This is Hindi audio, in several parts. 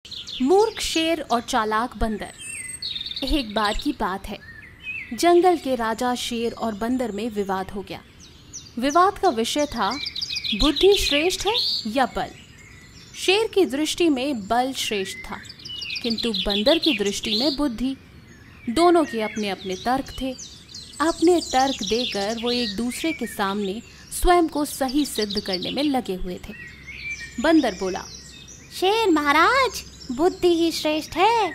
मूर्ख शेर और चालाक बंदर। एक बार की बात है, जंगल के राजा शेर और बंदर में विवाद हो गया। विवाद का विषय था बुद्धि श्रेष्ठ है या बल। शेर की दृष्टि में बल श्रेष्ठ था, किंतु बंदर की दृष्टि में बुद्धि। दोनों के अपने अपने तर्क थे। अपने तर्क देकर वो एक दूसरे के सामने स्वयं को सही सिद्ध करने में लगे हुए थे। बंदर बोला, शेर महाराज, बुद्धि ही श्रेष्ठ है।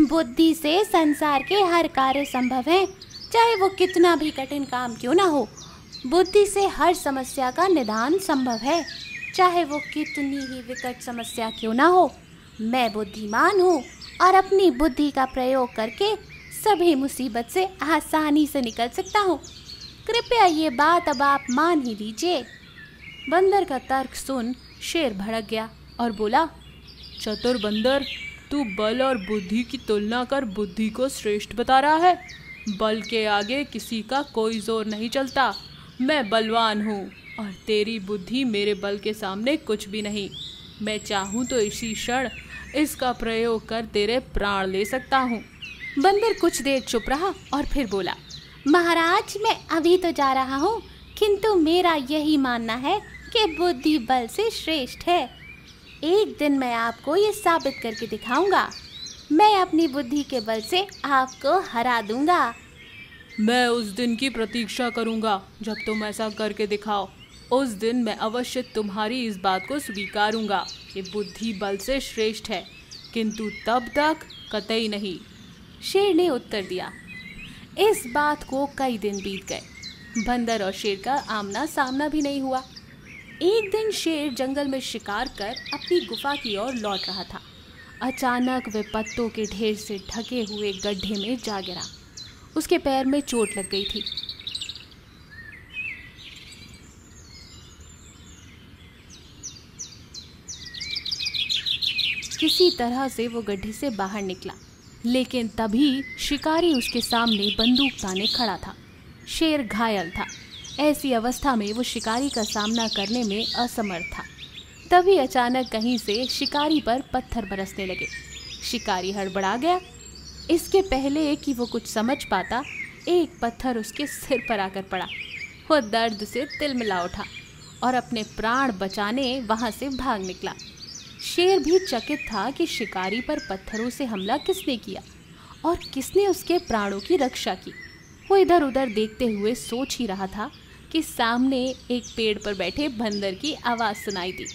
बुद्धि से संसार के हर कार्य संभव है, चाहे वो कितना भी कठिन काम क्यों ना हो। बुद्धि से हर समस्या का निदान संभव है, चाहे वो कितनी ही विकट समस्या क्यों ना हो। मैं बुद्धिमान हूँ और अपनी बुद्धि का प्रयोग करके सभी मुसीबत से आसानी से निकल सकता हूँ। कृपया ये बात अब आप मान ही लीजिए। बंदर का तर्क सुन शेर भड़क गया और बोला, चतुर बंदर, तू बल और बुद्धि की तुलना कर बुद्धि को श्रेष्ठ बता रहा है। बल के आगे किसी का कोई जोर नहीं चलता। मैं बलवान हूँ और तेरी बुद्धि मेरे बल के सामने कुछ भी नहीं। मैं चाहूँ तो इसी क्षण इसका प्रयोग कर तेरे प्राण ले सकता हूँ। बंदर कुछ देर चुप रहा और फिर बोला, महाराज, मैं अभी तो जा रहा हूँ, किंतु मेरा यही मानना है कि बुद्धि बल से श्रेष्ठ है। एक दिन मैं आपको ये साबित करके दिखाऊंगा। मैं अपनी बुद्धि के बल से आपको हरा दूंगा। मैं उस दिन की प्रतीक्षा करूंगा जब तुम ऐसा करके दिखाओ। उस दिन मैं अवश्य तुम्हारी इस बात को स्वीकारूंगा कि बुद्धि बल से श्रेष्ठ है, किंतु तब तक कतई नहीं। शेर ने उत्तर दिया। इस बात को कई दिन बीत गए। बंदर और शेर का आमना सामना भी नहीं हुआ। एक दिन शेर जंगल में शिकार कर अपनी गुफा की ओर लौट रहा था। अचानक वह पत्तों के ढेर से ढके हुए गड्ढे में जा गिरा। उसके पैर में चोट लग गई थी। किसी तरह से वो गड्ढे से बाहर निकला, लेकिन तभी शिकारी उसके सामने बंदूक ताने खड़ा था। शेर घायल था। ऐसी अवस्था में वो शिकारी का सामना करने में असमर्थ था। तभी अचानक कहीं से शिकारी पर पत्थर बरसने लगे। शिकारी हड़बड़ा गया। इसके पहले कि वो कुछ समझ पाता, एक पत्थर उसके सिर पर आकर पड़ा। वो दर्द से तिलमिला उठा और अपने प्राण बचाने वहां से भाग निकला। शेर भी चकित था कि शिकारी पर पत्थरों से हमला किसने किया और किसने उसके प्राणों की रक्षा की। वो इधर उधर देखते हुए सोच ही रहा था कि सामने एक पेड़ पर बैठे बंदर की आवाज़ सुनाई दी।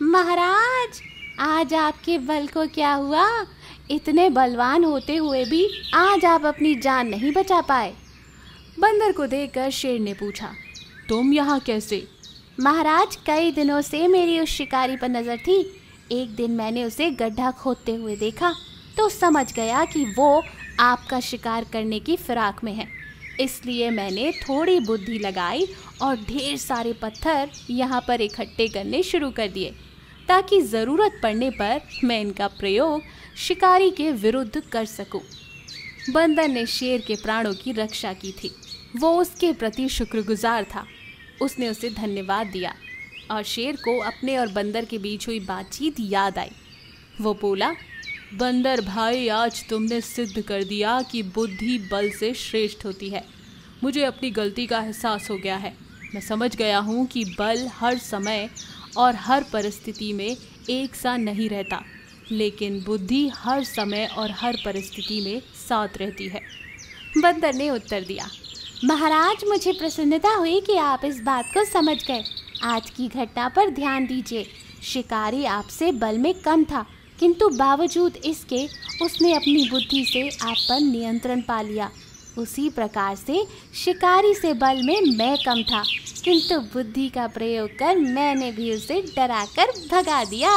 महाराज, आज आपके बल को क्या हुआ? इतने बलवान होते हुए भी आज आप अपनी जान नहीं बचा पाए। बंदर को देखकर शेर ने पूछा, तुम यहाँ कैसे? महाराज, कई दिनों से मेरी उस शिकारी पर नज़र थी। एक दिन मैंने उसे गड्ढा खोदते हुए देखा तो समझ गया कि वो आपका शिकार करने की फिराक में है। इसलिए मैंने थोड़ी बुद्धि लगाई और ढेर सारे पत्थर यहाँ पर इकट्ठे करने शुरू कर दिए, ताकि ज़रूरत पड़ने पर मैं इनका प्रयोग शिकारी के विरुद्ध कर सकूं। बंदर ने शेर के प्राणों की रक्षा की थी। वो उसके प्रति शुक्रगुजार था। उसने उसे धन्यवाद दिया और शेर को अपने और बंदर के बीच हुई बातचीत याद आई। वो बोला, बंदर भाई, आज तुमने सिद्ध कर दिया कि बुद्धि बल से श्रेष्ठ होती है। मुझे अपनी गलती का एहसास हो गया है। मैं समझ गया हूँ कि बल हर समय और हर परिस्थिति में एक सा नहीं रहता, लेकिन बुद्धि हर समय और हर परिस्थिति में साथ रहती है। बंदर ने उत्तर दिया, महाराज, मुझे प्रसन्नता हुई कि आप इस बात को समझ गए। आज की घटना पर ध्यान दीजिए। शिकारी आपसे बल में कम था, किंतु बावजूद इसके उसने अपनी बुद्धि से आप पर नियंत्रण पा लिया। उसी प्रकार से शिकारी से बल में मैं कम था, किंतु बुद्धि का प्रयोग कर मैंने भी उसे डराकर भगा दिया।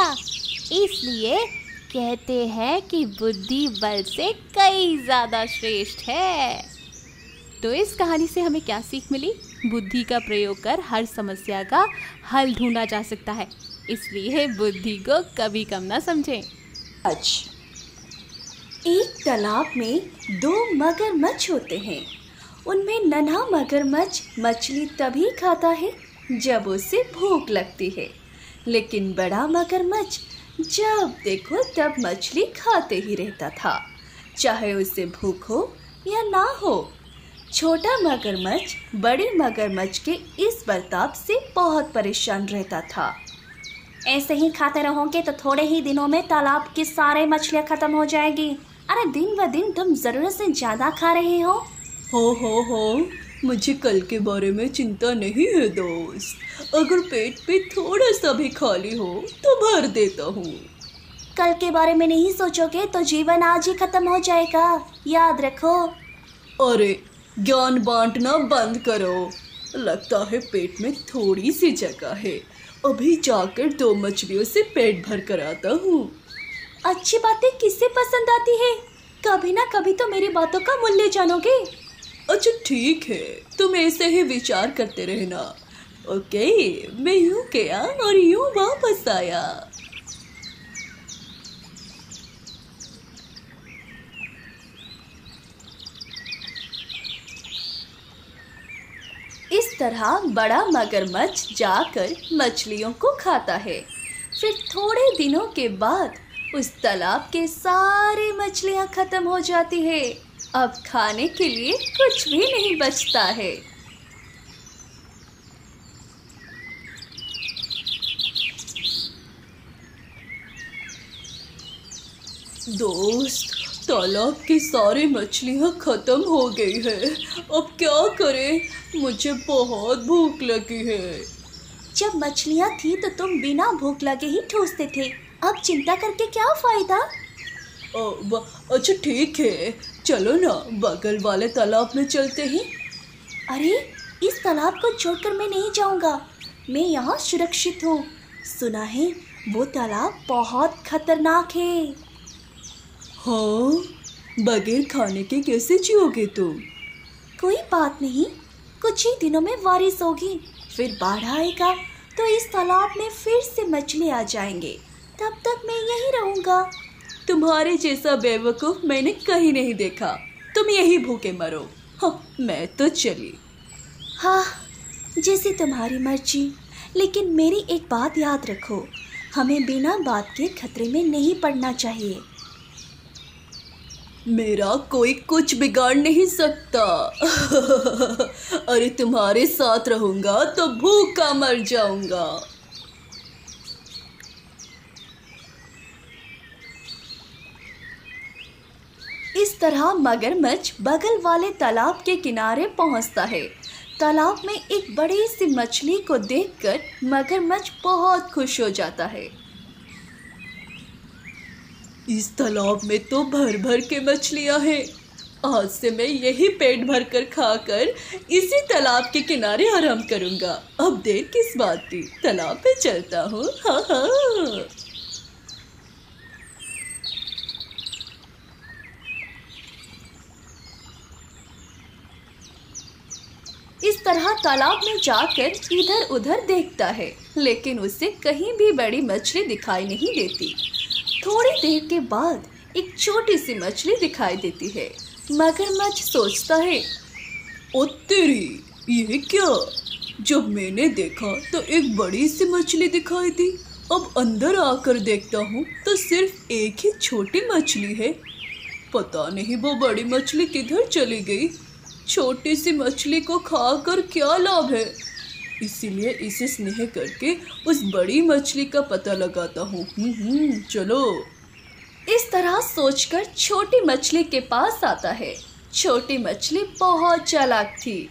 इसलिए कहते हैं कि बुद्धि बल से कई ज़्यादा श्रेष्ठ है। तो इस कहानी से हमें क्या सीख मिली? बुद्धि का प्रयोग कर हर समस्या का हल ढूंढा जा सकता है, इसलिए बुद्धि को कभी कम ना समझें। अच्छा, एक तालाब में दो मगरमच्छ होते हैं। उनमें नन्हा मगरमच्छ मछली तभी खाता है जब उसे भूख लगती है, लेकिन बड़ा मगरमच्छ जब देखो तब मछली खाते ही रहता था, चाहे उसे भूख हो या ना हो। छोटा मगरमच्छ बड़ी मगरमच्छ के इस बर्ताव से बहुत परेशान रहता था। ऐसे ही खाते रहोगे तो थोड़े ही दिनों में तालाब की सारे मछलियाँ खत्म हो जाएगी। अरे दिन ब दिन तुम जरूरत से ज्यादा खा रहे हो। हो, मुझे कल के बारे में चिंता नहीं है दोस्त। अगर पेट पे थोड़ा सा भी खाली हो तो भर देता हूँ। कल के बारे में नहीं सोचोगे तो जीवन आज ही खत्म हो जाएगा, याद रखो। अरे ज्ञान बांटना बंद करो। लगता है पेट में थोड़ी सी जगह है, अभी जाकर 2 मछलियों से पेट भर कर आता हूँ। अच्छी बातें किससे पसंद आती है? कभी ना कभी तो मेरी बातों का मूल्य जानोगे। अच्छा ठीक है, तुम ऐसे ही विचार करते रहना। ओके, मैं यूं गया और यूं वापस आया। इस तरह बड़ा मगरमच्छ जाकर मछलियों को खाता है। फिर थोड़े दिनों के बाद उस तालाब के सारे मछलियां खत्म हो जाती है। अब खाने के लिए कुछ भी नहीं बचता है। दोस्त, तालाब की सारी मछलियां खत्म हो गई है। अब क्या करें? मुझे बहुत भूख लगी है। जब मछलियाँ थी तो तुम बिना भूख लगे ही ठूसते थे, अब चिंता करके क्या फायदा। अच्छा ठीक है, चलो ना बगल वाले तालाब में चलते हैं। अरे इस तालाब को छोड़कर मैं नहीं जाऊंगा, मैं यहाँ सुरक्षित हूँ। सुना है वो तालाब बहुत खतरनाक है। हाँ, बगैर खाने के कैसे जियोगे तुम? कोई बात नहीं, कुछ ही दिनों में बारिश होगी, फिर बाढ़ आएगा तो इस तालाब में फिर से मछली आ जाएंगे। तब तक मैं यहीं रहूँगा। तुम्हारे जैसा बेवकूफ मैंने कहीं नहीं देखा। तुम यही भूखे मरो। हाँ, मैं तो चली। हाँ, जैसे तुम्हारी मर्जी, लेकिन मेरी एक बात याद रखो, हमें बिना बात के खतरे में नहीं पड़ना चाहिए। मेरा कोई कुछ बिगाड़ नहीं सकता। अरे तुम्हारे साथ रहूंगा तो भूखा मर जाऊंगा। इस तरह मगरमच्छ बगल वाले तालाब के किनारे पहुंचता है। तालाब में एक बड़ी सी मछली को देखकर मगरमच्छ बहुत खुश हो जाता है। इस तालाब में तो भर भर के मछलियां हैं। आज से मैं यही पेट भर कर खाकर इसी तालाब के किनारे आराम करूंगा। अब देर किस बात की, तालाब पे चलता हूँ। हाँ हाँ। इस तरह तालाब में जाकर इधर उधर देखता है, लेकिन उसे कहीं भी बड़ी मछली दिखाई नहीं देती। थोड़ी देर के बाद एक छोटी सी मछली दिखाई देती है। मगरमच्छ सोचता है, ओ तेरी, ये क्या? जब मैंने देखा तो एक बड़ी सी मछली दिखाई दी, अब अंदर आकर देखता हूँ तो सिर्फ एक ही छोटी मछली है। पता नहीं वो बड़ी मछली किधर चली गई। छोटी सी मछली को खाकर क्या लाभ है, इसीलिए इसे स्नेह करके उस बड़ी मछली का पता लगाता हूँ। चलो। इस तरह सोचकर छोटी मछली के पास आता है। छोटी मछली बहुत चालाक थी,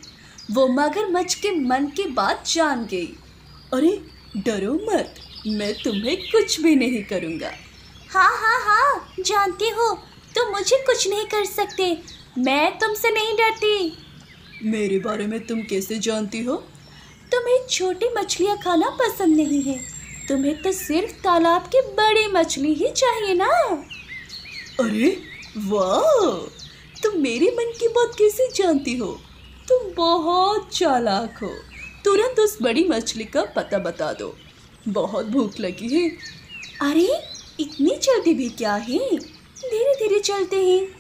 वो मगरमच्छ के मन की बात जान गई। अरे डरो मत, मैं तुम्हें कुछ भी नहीं करूँगा। हाँ हाँ हाँ, जानती हूँ तुम मुझे कुछ नहीं कर सकते, मैं तुमसे नहीं डरती। मेरे बारे में तुम कैसे जानती हो? तुम्हें छोटी मछलियाँ खाना पसंद नहीं है, तुम्हें तो सिर्फ तालाब की बड़ी मछली ही चाहिए ना। अरे वाह, तुम मेरे मन की बात कैसे जानती हो? तुम बहुत चालाक हो। तुरंत उस बड़ी मछली का पता बता दो, बहुत भूख लगी है। अरे इतनी जल्दी भी क्या है, धीरे धीरे चलते हैं।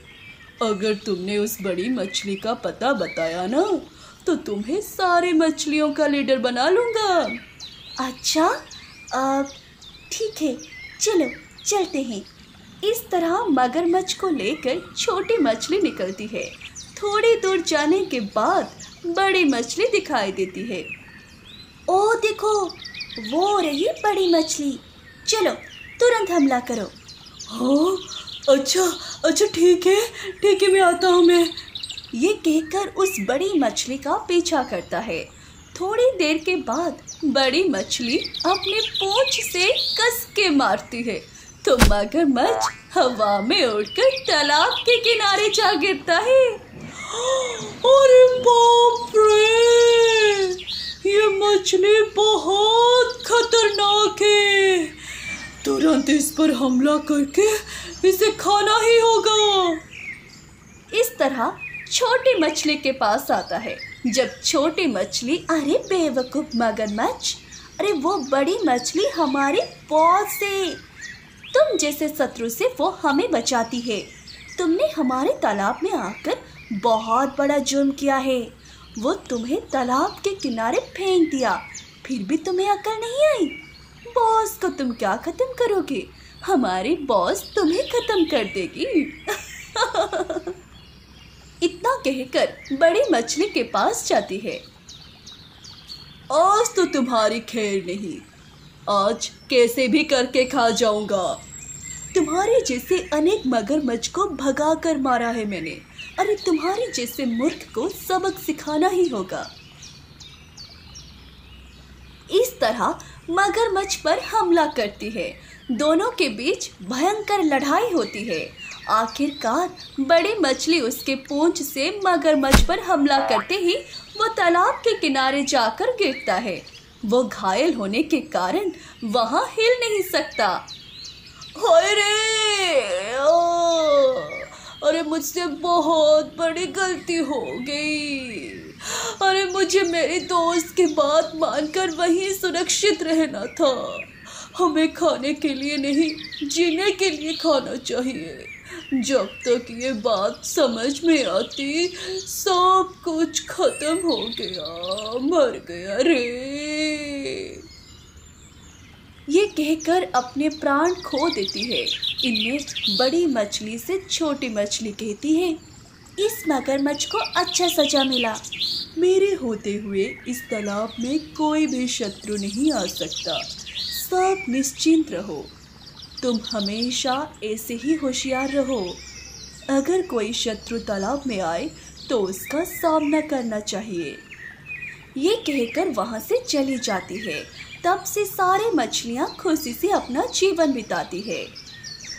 अगर तुमने उस बड़ी मछली का पता बताया ना तो तुम्हें सारी मछलियों का लीडर बना लूंगा। अच्छा, ठीक है, चलो चलते हैं। इस तरह मगरमच्छ को लेकर छोटी मछली निकलती है। थोड़ी दूर जाने के बाद बड़ी मछली दिखाई देती है। ओ देखो, वो रही बड़ी मछली, चलो तुरंत हमला करो। हाँ अच्छा ठीक है मैं आता हूँ मैं। ये कहकर उस बड़ी मछली का पीछा करता है। थोड़ी देर के बाद बड़ी मछली अपने पूंछ से कस के मारती है तो मगरमच्छ हवा में उड़कर तालाब के किनारे जा गिरता है। अरे बाप रे, ये मछली बहुत खतरनाक है। तुरंत इस पर हमला करके इसे खाना ही होगा। इस तरह छोटी मछली के पास आता है। जब छोटी मछली, अरे बेवकूफ मगरमच्छ, अरे वो बड़ी मछली हमारे बॉस से, तुम जैसे शत्रु से वो हमें बचाती है। तुमने हमारे तालाब में आकर बहुत बड़ा जुर्म किया है। वो तुम्हें तालाब के किनारे फेंक दिया, फिर भी तुम्हें अकल नहीं आई। बॉस को तुम क्या खत्म करोगे? हमारी बॉस तुम्हें खत्म कर देगी। इतना कहकर बड़ी मछली के पास जाती है। आज तो तुम्हारी खैर नहीं, आज कैसे भी करके खा जाऊंगा। तुम्हारे जैसे अनेक मगरमच्छ को भगा कर मारा है मैंने। अरे तुम्हारे जैसे मूर्ख को सबक सिखाना ही होगा। इस तरह मगरमच्छ पर हमला करती है। दोनों के बीच भयंकर लड़ाई होती है। आखिरकार बड़ी मछली उसके पूंछ से मगरमच्छ पर हमला करते ही वो तालाब के किनारे जाकर गिरता है। वो घायल होने के कारण वहां हिल नहीं सकता। हाय रे, अरे मुझसे बहुत बड़ी गलती हो गई। अरे मुझे मेरे दोस्त की बात मानकर वहीं सुरक्षित रहना था। हमें खाने के लिए नहीं, जीने के लिए खाना चाहिए। जब तक ये बात समझ में आती सब कुछ खत्म हो गया, मर गया रे। ये कहकर अपने प्राण खो देती है। इनमें बड़ी मछली से छोटी मछली कहती है, इस मगरमच्छ को अच्छा सजा मिला। मेरे होते हुए इस तालाब में कोई भी शत्रु नहीं आ सकता। सब निश्चिंत रहो। तुम हमेशा ऐसे ही होशियार रहो। अगर कोई शत्रु तालाब में आए तो उसका सामना करना चाहिए। ये कहकर वहाँ से चली जाती है। तब से सारे मछलियाँ खुशी से अपना जीवन बिताती है।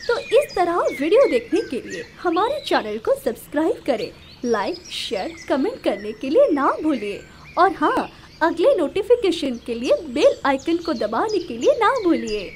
तो इस तरह वीडियो देखने के लिए हमारे चैनल को सब्सक्राइब करें, लाइक, शेयर, कमेंट करने के लिए ना भूलिए। और हाँ, अगले नोटिफिकेशन के लिए बेल आइकन को दबाने के लिए ना भूलिए।